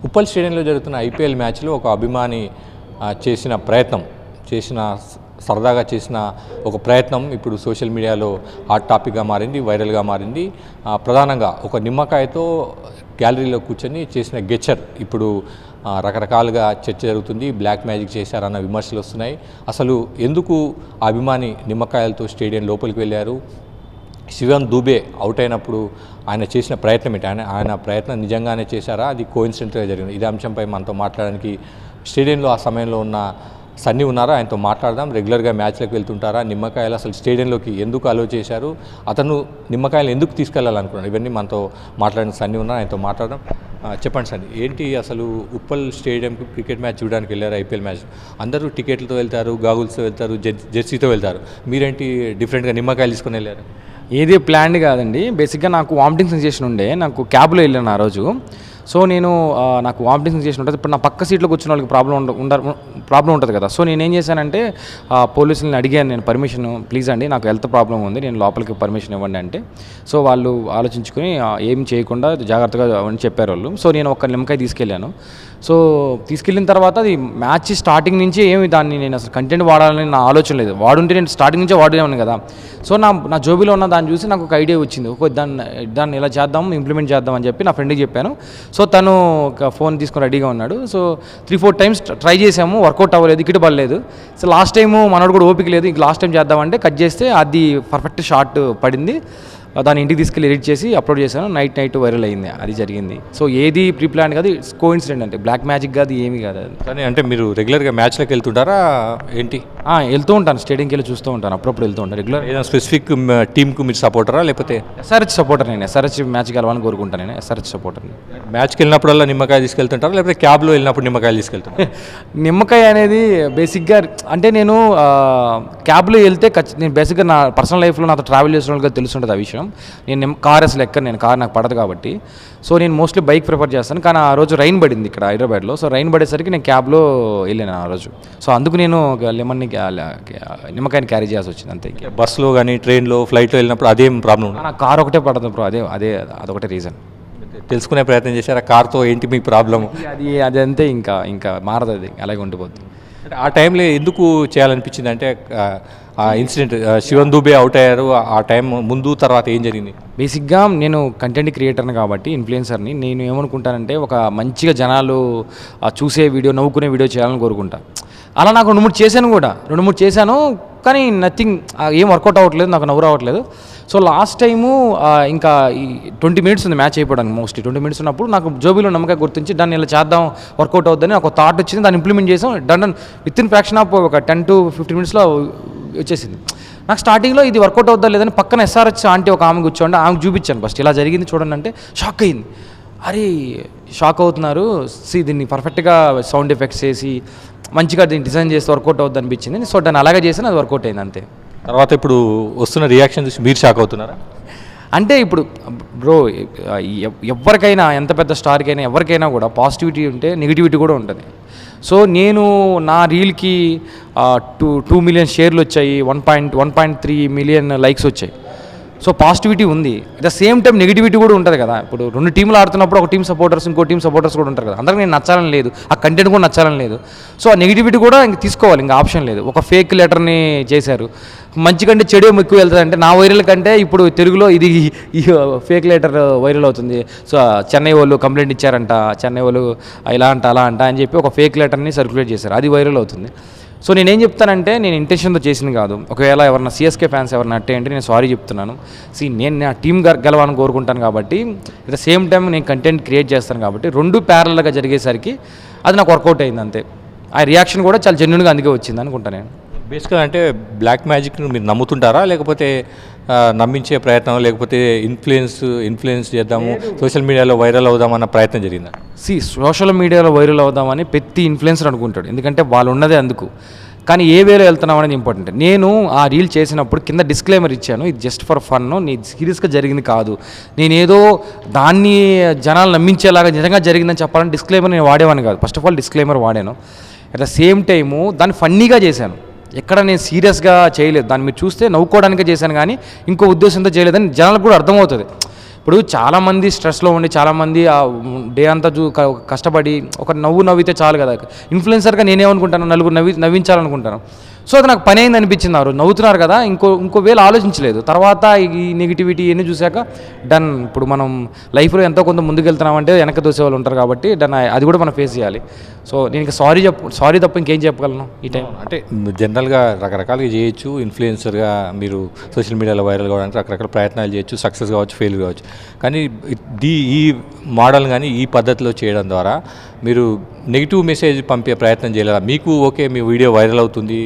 ఉప్పల్ స్టేడియంలో జరుగుతున్న ఐపీఎల్ మ్యాచ్లో ఒక అభిమాని చేసిన ప్రయత్నం సరదాగా చేసిన ఒక ప్రయత్నం ఇప్పుడు సోషల్ మీడియాలో హాట్ టాపిక్గా మారింది, వైరల్గా మారింది. ప్రధానంగా ఒక నిమ్మకాయతో గ్యాలరీలో కూర్చొని చేసిన గెచ్చర్ ఇప్పుడు రకరకాలుగా చర్చ జరుగుతుంది. బ్లాక్ మ్యాజిక్ చేశారన్న విమర్శలు వస్తున్నాయి. అసలు ఎందుకు ఆ అభిమాని నిమ్మకాయలతో స్టేడియం లోపలికి వెళ్ళారు? శివన్ దూబే అవుట్ అయినప్పుడు ఆయన చేసిన ప్రయత్నం ఏంటి? ఆయన ప్రయత్నం నిజంగానే చేశారా, అది కోఇన్సిడెంట్గా జరిగింది? ఇదే అంశంపై మనతో మాట్లాడడానికి స్టేడియంలో ఆ సమయంలో ఉన్న సన్నీ ఉన్నారా, ఆయనతో మాట్లాడదాం. రెగ్యులర్గా మ్యాచ్లకు వెళ్తుంటారా? నిమ్మకాయలు అసలు స్టేడియంలోకి ఎందుకు అలో చేశారు? అతను నిమ్మకాయలు ఎందుకు తీసుకెళ్లాలనుకున్నాడు? ఇవన్నీ మనతో మాట్లాడిన సన్నీ ఉన్నారు, ఆయనతో మాట్లాడదాం. చెప్పండి సన్నీ, ఏంటి అసలు ఉప్పల్ స్టేడియంకి క్రికెట్ మ్యాచ్ చూడడానికి వెళ్ళారు? ఐపీఎల్ మ్యాచ్ అందరూ టికెట్లతో వెళ్తారు, గాగుల్స్తో వెళ్తారు, జెర్సీతో వెళ్తారు. మీరేంటి డిఫరెంట్గా నిమ్మకాయలు తీసుకొని వెళ్ళారు? ఏది ప్లాన్డ్ కాదండి. బేసిక్గా నాకు వామిటింగ్ సెన్సేషన్ ఉండే, నాకు క్యాబ్లో వెళ్ళాను ఆ రోజు. సో నాకు వామిటింగ్ సెన్సేషన్ ఉంటుంది. ఇప్పుడు నా పక్క సీట్లో కూర్చున్న వాళ్ళకి ప్రాబ్లం ఉంటుంది కదా. సో నేనేం చేశానంటే పోలీసులను అడిగాను, నేను పర్మిషన్ ప్లీజ్ అండి, నాకు హెల్త్ ప్రాబ్లం ఉంది, నేను లోపలికి పర్మిషన్ ఇవ్వండి అంటే. సో వాళ్ళు ఆలోచించుకొని ఏం చేయకుండా జాగ్రత్తగా అని చెప్పారు వాళ్ళు. సో నేను ఒక నిమ్మకాయ తీసుకెళ్ళాను. సో తీసుకెళ్ళిన తర్వాత అది మ్యాచ్ స్టార్టింగ్ నుంచి దాన్ని నేను అసలు కంటెంట్ వాడాలని నా ఆలోచన లేదు. వాడుంటే నేను స్టార్టింగ్ నుంచే వాడేవాడిని కదా. సో నా జోబీలో ఉన్న దాన్ని చూసి నాకు ఒక ఐడియా వచ్చింది. దాన్ని ఇలా చేద్దాం, ఇంప్లిమెంట్ చేద్దాం అని చెప్పి నా ఫ్రెండ్కి చెప్పాను. సో తను ఒక ఫోన్ తీసుకొని రెడీగా ఉన్నాడు. సో 3-4 టైమ్స్ ట్రై చేసాము, వర్కౌట్ అవ్వలేదు, ఇక్కడ పడలేదు. సో లాస్ట్ టైము మనోడు కూడా ఓపిక లేదు, ఇంక లాస్ట్ టైం చేద్దామంటే కట్ చేస్తే అది పర్ఫెక్ట్ షాట్ పడింది. దాన్ని ఇంటికి తీసుకెళ్ళి ఎడిట్ చేసి అప్లోడ్ చేశాను. నైట్ వైరల్ అయింది. అది జరిగింది. సో ఏది ప్రీ ప్లాన్ కాదు, ఇట్స్ కోఇన్సిడెంట్, అంటే బ్లాక్ మ్యాజిక్ కాదు, ఏమీ కాదు. కానీ అంటే మీరు రెగ్యులర్గా మ్యాచ్లకు వెళ్తుంటారా ఏంటి? వెళ్తూ ఉంటాను, స్టేడియంకి వెళ్ళి చూస్తూ ఉంటాను, అప్పుడప్పుడు వెళ్తూ ఉంటాను. రెగ్యులర్ ఏదైనా స్పెసిఫిక్ టీమ్కు మీరు సపోర్టరా లేకపోతే? SRH supporter. నేను ఎస్ఆర్హెచ్ మ్యాచ్కి వెళ్ళాలని కోరుకుంటాను. నేను ఎస్ఆర్హెచ్ సపోర్టర్ని. మ్యాచ్కి వెళ్ళినప్పుడల్లా నిమ్మకాయ తీసుకెళ్తుంటారా లేకపోతే క్యాబ్లో వెళ్ళినప్పుడు నిమ్మకాయలు తీసుకెళ్తాను? నిమ్మకాయ అనేది బేసిక్గా అంటే నేను క్యాబ్లో వెళ్తే నేను బేసిక్గా నా పర్సనల్ లైఫ్లో నాతో ట్రావెల్ చేసిన వాళ్ళకి తెలుసుంటుంది ఆ విషయం. నేను కార్ అసలు ఎక్కడ, నేను కార్ నాకు పడదు కాబట్టి. సో నేను మోస్ట్లీ బైక్ ప్రిఫర్ చేస్తాను. కానీ ఆ రోజు రైన్ పడింది ఇక్కడ హైదరాబాద్లో. సో రైన్ పడేసరికి నేను క్యాబ్లో వెళ్ళాను ఆ రోజు. సో అందుకు నేను నిమ్మకాయని క్యారీ చేయాల్సి వచ్చింది అంతే. బస్సులో కానీ ట్రైన్లో ఫ్లైట్లో వెళ్ళినప్పుడు అదేం ప్రాబ్లం? నాకు కార్ ఒకటే పడదు బ్రో, అదొకటే రీజన్. తెలుసుకునే ప్రయత్నం చేశారు కార్తో ఏంటి మీ ప్రాబ్లమ్? అది అంతే, ఇంకా మారదు, అది అలాగే ఉండిపోతుంది. ఆ టైంలో ఎందుకు చేయాలనిపించింది అంటే ఆ ఇన్సిడెంట్ శివన్ దూబే అవుట్ అయ్యారు, ఆ టైం ముందు తర్వాత ఏం జరిగింది? బేసిక్గా నేను కంటెంట్ క్రియేటర్ని కాబట్టి, ఇన్ఫ్లుయెన్సర్ని, నేను ఏమనుకుంటానంటే ఒక మంచిగా జనాలు చూసే వీడియో, నవ్వుకునే వీడియో చేయాలని కోరుకుంటా. అలా నాకు 2-3 చేశాను కానీ నథింగ్, ఏం వర్కౌట్ అవ్వట్లేదు, నాకు నవ్వు రావట్లేదు. సో లాస్ట్ టైము ఇంకా 20 మినిట్స్ ఉంది మ్యాచ్ అయిపోవడానికి. మోస్ట్లీ 20 మినిట్స్ ఉన్నప్పుడు నాకు జోబీలో నమ్మకాయ గుర్తించి దాన్ని ఇలా చేద్దాం, వర్కౌట్ అవుద్దని నాకు థాట్ వచ్చింది. దాన్ని ఇంప్లిమెంట్ చేసాం. Done with in fraction of ఒక 10-15 మినిట్స్లో వచ్చేసింది. నాకు స్టార్టింగ్లో ఇది వర్కౌట్ అవుద్దా లేదని పక్కన ఎస్ఆర్హెచ్ ఆంటీ ఒక ఆమె కూర్చోండి, ఆమెకు చూపించాను ఫస్ట్ ఇలా జరిగింది చూడండి అంటే షాక్ అయింది. అరే షాక్ అవుతున్నారు, దీన్ని పర్ఫెక్ట్గా సౌండ్ ఎఫెక్ట్స్ చేసి మంచిగా దీన్ని డిజైన్ చేస్తే వర్కౌట్ అవుద్ది అనిపించింది. సో దాన్ని అలాగే చేసి అది వర్కౌట్ అయింది అంతే. తర్వాత ఇప్పుడు వస్తున్న రియాక్షన్ చూసి మీరు షాక్ అవుతున్నారా? అంటే ఇప్పుడు బ్రో ఎవరికైనా, ఎంత పెద్ద స్టార్కైనా ఎవరికైనా కూడా పాజిటివిటీ ఉంటే నెగిటివిటీ కూడా ఉంటుంది. సో నేను నా రీల్కి 2 మిలియన్ షేర్లు వచ్చాయి, 1.3 మిలియన్ లైక్స్ వచ్చాయి. సో పాజిటివిటీ ఉంది. At the same time negativity కూడా ఉంటుంది కదా. ఇప్పుడు 2 టీంలు ఆడుతున్నప్పుడు ఒక టీం సపోర్టర్స్, ఇంకో టీం సపోర్టర్స్ కూడా ఉంటారు కదా. అందరికీ నేను నచ్చాలని లేదు, ఆ కంటెంట్ కూడా నచ్చాలని లేదు. సో ఆ నెగిటివిటీ కూడా ఇంక తీసుకోవాలి, ఇంకా ఆప్షన్ లేదు. ఒక ఫేక్ లెటర్ని చేశారు, మంచి కంటే చెడు ఎక్కువ వెళ్తుంది అంటే నా వైరల్ కంటే ఇప్పుడు తెలుగులో ఇది ఈ ఫేక్ లెటర్ వైరల్ అవుతుంది. సో చెన్నై వాళ్ళు కంప్లైంట్ ఇచ్చారంట, చెన్నై వాళ్ళు ఇలా అంట అలా అంట అని చెప్పి ఒక ఫేక్ లెటర్ని సర్క్యులేట్ చేశారు, అది వైరల్ అవుతుంది. సో నేనేం చెప్తానంటే నేను ఇంటెన్షన్తో చేసింది కాదు. ఒకవేళ ఎవరైనా సిఎస్కే ఫ్యాన్స్ ఎవరైనా అట్టేయంటే నేను సారీ చెప్తున్నాను. నేను నా టీం గెలవాలని కోరుకుంటాను కాబట్టి, అట్ ద సేమ్ టైం నేను కంటెంట్ క్రియేట్ చేస్తాను కాబట్టి 2 ప్యారల్గా జరిగేసరికి అది నాకు వర్కౌట్ అయింది అంతే. ఆ రియాక్షన్ కూడా చాలా జెన్యూన్గా అందుకే వచ్చింది అనుకుంటాను నేను. బేసిక్గా అంటే బ్లాక్ మ్యాజిక్ను మీరు నమ్ముతుంటారా లేకపోతే నమ్మించే ప్రయత్నం, లేకపోతే ఇన్ఫ్లుయెన్స్ చేద్దాము, సోషల్ మీడియాలో వైరల్ అవుదామన్న ప్రయత్నం జరిగిందా? సోషల్ మీడియాలో వైరల్ అవుదామని ప్రతి ఇన్ఫ్లుయెన్సర్ అనుకుంటాడు, ఎందుకంటే వాళ్ళు ఉన్నదే అందుకు. కానీ ఏ వేలో వెళ్తున్నాం అనేది ఇంపార్టెంట్. నేను ఆ రీల్ చేసినప్పుడు కింద డిస్క్లైమర్ ఇచ్చాను, ఇది జస్ట్ ఫర్ ఫన్, నేను సీరియస్గా జరిగింది కాదు, నేనేదో దాన్ని జనాలు నమ్మించేలాగా నిజంగా జరిగిందని చెప్పాలని డిస్క్లైమర్ నేను వాడేవాడిని కాదు. ఫస్ట్ ఆఫ్ ఆల్ డిస్క్లైమర్ వాడాను. అట్ ద సేమ్ టైము దాన్ని ఫన్నీగా చేశాను, ఎక్కడ నేను సీరియస్గా చేయలేదు. దాన్ని మీరు చూస్తే నవ్వుకోవడానికే చేశాను కానీ ఇంకో ఉద్దేశంతో చేయలేదని జనాలకు కూడా అర్థమవుతుంది. ఇప్పుడు చాలామంది స్ట్రెస్లో ఉండి చాలామంది ఆ డే అంతా కష్టపడి ఒక నవ్వితే చాలు కదా. ఇన్ఫ్లుయెన్సర్గా నేనేమనుకుంటాను, నలుగురు నవ్వించాలనుకుంటాను. సో అది నాకు పని అయింది అనిపించింది. ఆ రోజు నవ్వుతున్నారు కదా, ఇంకో వేలు ఆలోచించలేదు. తర్వాత ఈ నెగిటివిటీ ఇవన్నీ చూశాక డన్. ఇప్పుడు మనం లైఫ్లో ఎంతో కొంత ముందుకెళ్తున్నామంటే వెనక దోసే వాళ్ళు ఉంటారు కాబట్టి డన్, అది కూడా మనం ఫేస్ చేయాలి. సో నేను ఇంకా సారీ తప్ప ఇంకేం చెప్పగలను ఈ టైం. అంటే జనరల్గా రకరకాలుగా చేయొచ్చు. ఇన్ఫ్లుయెన్సర్గా మీరు సోషల్ మీడియాలో వైరల్ కావడానికి రకరకాల ప్రయత్నాలు చేయొచ్చు, సక్సెస్ కావచ్చు, ఫెయిల్ కావచ్చు. కానీ ఈ మోడల్ కానీ ఈ పద్ధతిలో చేయడం ద్వారా మీరు నెగిటివ్ మెసేజ్ పంపే ప్రయత్నం చేయలేదా? మీకు ఓకే, మీ వీడియో వైరల్ అవుతుంది,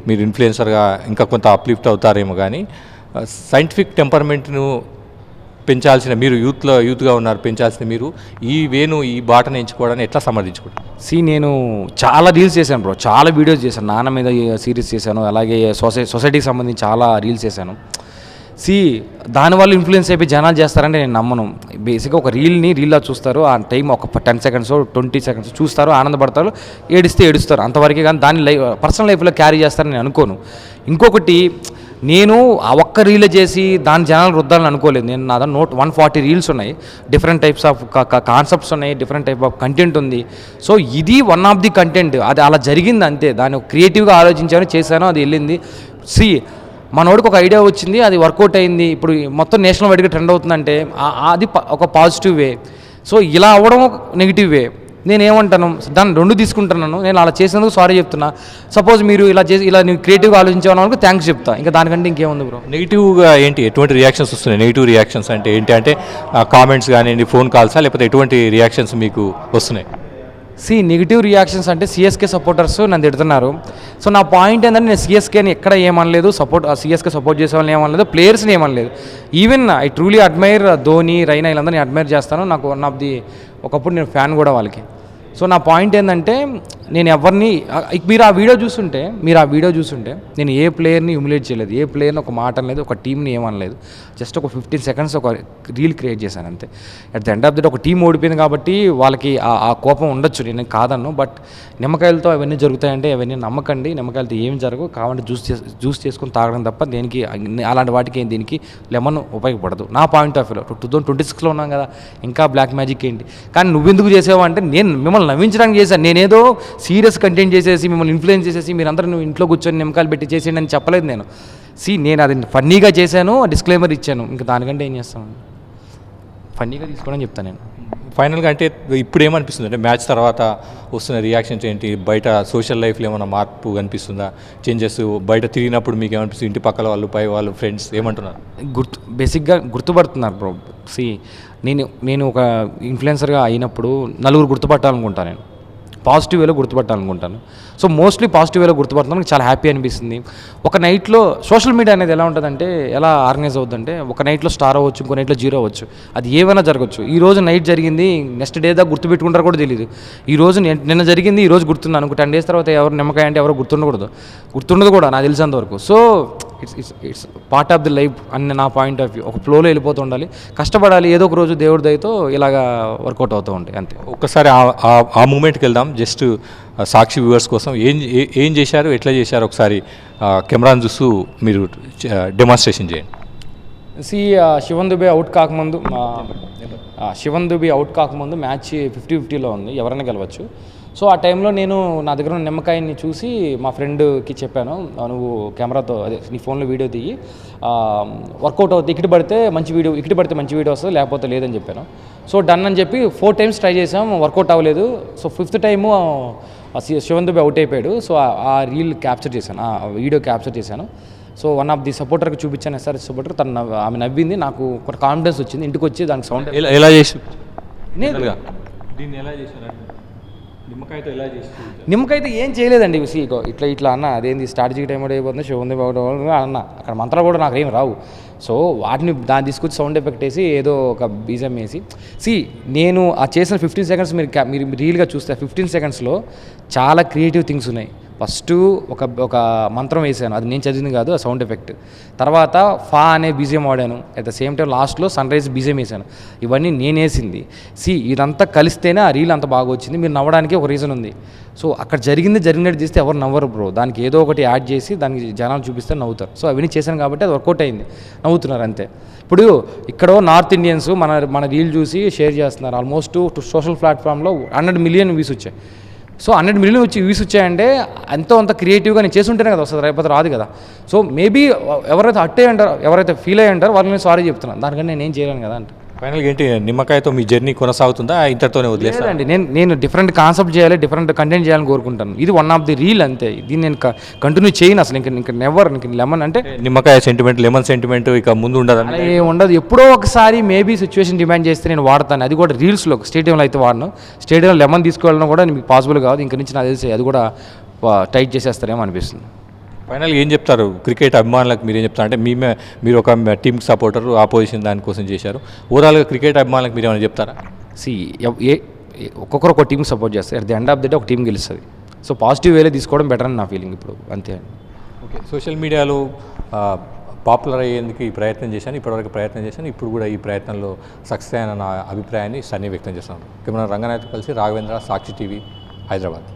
మీరు ఇన్ఫ్లుయెన్సర్గా ఇంకా కొంత అప్లిఫ్ట్ అవుతారేమో, కానీ సైంటిఫిక్ టెంపర్మెంట్ను పెంచాల్సిన మీరు యూత్గా ఉన్నారు, పెంచాల్సిన మీరు ఈ బాటను ఎంచుకోవడాన్ని ఎట్లా సమర్థించుకుంటారు? నేను చాలా రీల్స్ చేశాను బ్రో, చాలా వీడియోస్ చేశాను, నాన్న మీద సిరీస్ చేశాను, అలాగే సొసైటీకి సంబంధించి చాలా రీల్స్ చేశాను. దానివల్ల ఇన్ఫ్లుయెన్స్ అయిపోయి జనాలు చేస్తారంటే నేను నమ్మను. బేసిక్గా ఒక రీల్లా చూస్తారు, ఆ టైం ఒక 10 సెకండ్స్ 20 సెకండ్స్ చూస్తారు, ఆనందపడతారు, ఏడుస్తారు అంతవరకే. కానీ దాన్ని పర్సనల్ లైఫ్లో క్యారీ చేస్తారని నేను అనుకోను. ఇంకొకటి, నేను ఆ ఒక్క రీల్ చేసి దాని జనాలు రుద్దాలని అనుకోలేదు. నేను నా దగ్గర 140 రీల్స్ ఉన్నాయి, డిఫరెంట్ టైప్స్ ఆఫ్ కాన్సెప్ట్స్ ఉన్నాయి, డిఫరెంట్ టైప్ ఆఫ్ కంటెంట్ ఉంది. సో ఇది వన్ ఆఫ్ ది కంటెంట్, అది అలా జరిగింది అంతే. దాన్ని క్రియేటివ్గా ఆలోచించాను, చేశాను, అది వెళ్ళింది. మనోడికి ఒక ఐడియా వచ్చింది, అది వర్కౌట్ అయింది, ఇప్పుడు మొత్తం నేషనల్ వైడ్గా ట్రెండ్ అవుతుందంటే అది ఒక పాజిటివ్ వే. సో ఇలా అవ్వడం నెగిటివ్ వే. నేనేమంటాను, దాన్ని 2 తీసుకుంటున్నాను. నేను అలా చేసినందుకు సారీ చెప్తున్నా. సపోజ్ మీరు ఇలా నేను క్రియేటివ్గా ఆలోచించేవాళ్ళకి థ్యాంక్స్ చెప్తా, ఇంకా దానికంటే ఇంకేముంది బ్రో. నెగిటివ్గా ఏంటి, ఎటువంటి రియాక్షన్స్ వస్తున్నాయి? నెగిటివ్ రియాక్షన్స్ అంటే ఏంటి? అంటే కామెంట్స్ కానివ్వండి, ఫోన్ కాల్సా, లేకపోతే ఎటువంటి రియాక్షన్స్ మీకు వస్తున్నాయి? నెగిటివ్ రియాక్షన్స్ అంటే సిఎస్కే సపోర్టర్స్ నన్ను తిడుతున్నారు. సో నా పాయింట్ ఏంటంటే, నేను సిఎస్కేని ఎక్కడ ఏమనలేదు, సిఎస్కే సపోర్ట్ చేసే వాళ్ళని ఏమనలేదు, ప్లేయర్స్ని ఏమనలేదు. Even I truly admire Dhoni, Raina, వీళ్ళందరినీ అడ్మైర్ చేస్తాను. నాకు వన్ ఆఫ్ ది ఒకప్పుడు నేను ఫ్యాన్ కూడా వాళ్ళకి. సో నా పాయింట్ ఏంటంటే, నేను ఎవరిని మీరు ఆ వీడియో చూస్తుంటే నేను ఏ ప్లేయర్ని హ్యూమిలేట్ చేయలేదు, ఏ ప్లేయర్ని ఒక మాట అనలేదు, ఒక టీంని ఏమనలేదు. జస్ట్ ఒక 15 సెకండ్స్ ఒక రీల్ క్రియేట్ చేశాను అంతే. At the end of the day ఒక టీం ఓడిపోయింది కాబట్టి వాళ్ళకి ఆ కోపం ఉండొచ్చు, నేను కాదన్ను. బట్ నిమ్మకాయలతో అవన్నీ జరుగుతాయంటే అవన్నీ నమ్మకండి. నిమ్మకాయలతో ఏం జరగవు, కావాలంటే జ్యూస్ చేసుకొని తాగడం తప్ప దేనికి అలాంటి వాటికి దీనికి లెమన్ ఉపయోగపడదు నా పాయింట్ ఆఫ్ వ్యూలో. 2026లో ఉన్నాం కదా, ఇంకా బ్లాక్ మ్యాజిక్ ఏంటి? కానీ నువ్వెందుకు చేసావు అంటే, నేను మిమ్మల్ని నవ్వించడానికి చేశాను. నేనేదో సీరియస్ కంటెంట్ చేసేసి మిమ్మల్ని ఇన్ఫ్లుయెన్స్ చేసేసి మీరందరూ నువ్వు ఇంట్లో కూర్చొని నిమ్మకాయలు పెట్టి చేసేయండి అని చెప్పలేదు నేను. నేను అది ఫన్నీగా చేశాను, డిస్క్లైమర్ ఇచ్చాను, ఇంకా దానికంటే ఏం చేస్తాను, ఫన్నీగా తీసుకోవడం చెప్తాను నేను. ఫైనల్గా అంటే ఇప్పుడు ఏమనిపిస్తుంది అంటే, మ్యాచ్ తర్వాత వస్తున్న రియాక్షన్స్ ఏంటి? బయట సోషల్ లైఫ్లో ఏమైనా మార్పు కనిపిస్తుందా, చేంజెస్? బయట తిరిగినప్పుడు మీకు ఏమనిపిస్తుంది? ఇంటి పక్కల వాళ్ళు, పై వాళ్ళు, ఫ్రెండ్స్ ఏమంటున్నారు? బేసిక్గా గుర్తుపడుతున్నారు బ్రో. నేను ఒక ఇన్ఫ్లుయెన్సర్గా అయినప్పుడు నలుగురు గుర్తుపట్టాలనుకుంటాను, నేను పాజిటివ్ వేలో గుర్తుపట్టాలనుకుంటాను. సో మోస్ట్లీ పాజిటివ్ వేలో గుర్తుపడుతున్నాను, నాకు చాలా హ్యాపీ అనిపిస్తుంది. ఒక నైట్లో సోషల్ మీడియా అనేది ఎలా ఉంటుందంటే, ఎలా ఆర్గనైజ్ అవుతుందంటే, ఒక నైట్లో స్టార్ అవ్వచ్చు, ఇంకో నైట్లో జీరో అవ్వచ్చు, అది ఏమైనా జరగచ్చు. ఈ రోజు నైట్ జరిగింది, నెక్స్ట్ డే దాకా గుర్తుపెట్టుకుంటారో కూడా తెలియదు. ఈ రోజు నిన్న జరిగింది, ఈ రోజు గుర్తున్నాను, 10 డేస్ తర్వాత ఎవరు నిమ్మకాయ అంటే ఎవరో గుర్తుండదు కూడా నాకు తెలిసినంతవరకు. So it's part of the life అని నా పాయింట్ ఆఫ్ వ్యూ. ఒక ఫ్లోలో వెళ్ళిపోతూ ఉండాలి, కష్టపడాలి, ఏదో ఒక రోజు దేవుడి దయతో ఇలాగా వర్కౌట్ అవుతూ ఉంటాయి అంతే. ఒక్కసారి ఆ మూమెంట్కి వెళ్దాం. జస్ట్ సాక్షి వ్యూవర్స్ కోసం ఏం చేశారు, ఎట్లా చేశారు, ఒకసారి కెమెరాను చూస్తూ మీరు డెమాన్స్ట్రేషన్ చేయండి. శివన్ దుబే అవుట్ కాకముందు మ్యాచ్ 50-50లో ఉంది, ఎవరైనా గెలవచ్చు. సో ఆ టైంలో నేను నా దగ్గర ఉన్న నిమ్మకాయని చూసి మా ఫ్రెండ్కి చెప్పాను, నువ్వు కెమెరాతో అదే నీ ఫోన్లో వీడియో తీయి, వర్కౌట్ అవుతుంది, ఇక్కడ పడితే మంచి వీడియో వస్తుంది, లేకపోతే లేదని చెప్పాను. సో డన్ అని చెప్పి 4 times ట్రై చేసాం, వర్కౌట్ అవ్వలేదు. So 5th time Shivam Dube out అయిపోయాడు. సో ఆ రీల్ క్యాప్చర్ చేశాను, ఆ వీడియో క్యాప్చర్ చేశాను. సో వన్ ఆఫ్ ది సపోర్టర్కి చూపించాను, ఎస్ఆర్ఎస్ సపోర్టర్. ఆమె నవ్వింది, నాకు ఒక కాన్ఫిడెన్స్ వచ్చింది. ఇంటికి వచ్చి దానికి సౌండ్ ఎలా చేసి నిమ్మకాయతో ఏం చేయలేదండి. ఇట్లా అన్న అదేంది స్ట్రాటజీ టైం అయిపోతుంది, శివుంది అన్న, అక్కడ మంత్రాలు కూడా నాకు ఏం రావు. సో దాన్ని తీసుకొచ్చి సౌండ్ ఎఫెక్ట్ వేసి ఏదో ఒక బీజం వేసి నేను ఆ చేసిన 15 seconds మీరు రీల్గా చూస్తే 15 secondsలో చాలా క్రియేటివ్ థింగ్స్ ఉన్నాయి. ఫస్ట్ ఒక మంత్రం వేసాను, అది నేను చదివింది కాదు, ఆ సౌండ్ ఎఫెక్ట్. తర్వాత ఫా అనే బీజియం వాడాను, అట్ ద సేమ్ టైం లాస్ట్లో సన్ రైజ్ బీజియం వేసాను. ఇవన్నీ నేను వేసింది. ఇదంతా కలిస్తేనే ఆ రీల్ అంత బాగా వచ్చింది. మీరు నవ్వడానికి ఒక రీజన్ ఉంది. సో అక్కడ జరిగినట్టు చేస్తే ఎవరు నవ్వరు బ్రో. దానికి ఏదో ఒకటి యాడ్ చేసి దానికి జనాలు చూపిస్తే నవ్వుతారు. సో అవన్నీ చేశాను కాబట్టి అది వర్కౌట్ అయింది, నవ్వుతున్నారు అంతే. ఇప్పుడు ఇక్కడ నార్త్ ఇండియన్స్ మన రీల్ చూసి షేర్ చేస్తున్నారు. ఆల్మోస్ట్ సోషల్ ప్లాట్ఫామ్లో 100 మిలియన్ వ్యూస్ వచ్చాయి. సో 100 మిలియన్ వ్యూస్ వచ్చాయంటే ఎంతో అంత క్రియేటివ్గా నేను చేసుంటేనే కదా వస్తుంది, లేకపోతే రాదు కదా. సో మేబీ ఎవరైతే అట్టే అంటారో, ఎవరైతే ఫీల్ అయ్యి అంటారో వాళ్ళని సారీ చెప్తున్నాను, దానికన్నా నేను ఏం చేయలేను కదా అంటే. ఫైనల్గా ఏంటి, నిమ్మకాయతో మీ జర్నీ కొనసాగుతుందా, ఇంతటితోనే వదిలేస్తారా? లేదండి, నేను డిఫరెంట్ కాన్సెప్ట్ చేయాలి, డిఫరెంట్ కంటెంట్ చేయాలని కోరుకుంటాను. ఇది వన్ ఆఫ్ ది రీల్ అంతే. దీన్ని నేను కంటిన్యూ చేయను అసలు. ఇంక నెవర్. లెమన్ అంటే నిమ్మకాయ సెంటిమెంట్, లెమన్ సెంటిమెంట్ ఇక ముందు ఉండదు. అలా ఏం ఉండదు. ఎప్పుడో ఒకసారి మేబీ సిచ్యువేషన్ డిమాండ్ చేస్తే నేను వాడతాను. అది కూడా రీల్స్లో. స్టేడియంలో అయితే వాడను. స్టేడియంలో లెమన్ తీసుకెళ్ళడం కూడా మీకు పాసిబుల్ కాదు. ఇంక నుంచి నాకు తెలిసి అది కూడా టైట్ చేసేస్తారేమో అనిపిస్తుంది. ఫైనల్గా ఏం చెప్తారు క్రికెట్ అభిమానులకు? మీరు ఏం చెప్తారు అంటే మీరు ఒక టీమ్ సపోర్టర్, ఆపోజిషన్ దానికోసం చేశారు. ఓవరాల్గా క్రికెట్ అభిమానులకు మీరు ఏమైనా చెప్తారా? ఒక్కొక్కరు ఒక టీం సపోర్ట్ చేస్తారు. At the end of the day ఒక టీం గెలుస్తుంది. సో పాజిటివ్ వేలో తీసుకోవడం బెటర్ అని నా ఫీలింగ్ ఇప్పుడు, అంతే అండి. ఓకే, సోషల్ మీడియాలో పాపులర్ అయ్యేందుకు ఈ ప్రయత్నం చేశాను, ఇప్పటివరకు ప్రయత్నం చేశాను, ఇప్పుడు కూడా ఈ ప్రయత్నంలో సక్సెస్ అయిన నా అభిప్రాయాన్ని సన్నీ వ్యక్తం చేస్తున్నాను. కెమెరా రంగనాథ్తో కలిసి రాఘవేంద్ర, సాక్షి టీవీ, హైదరాబాద్.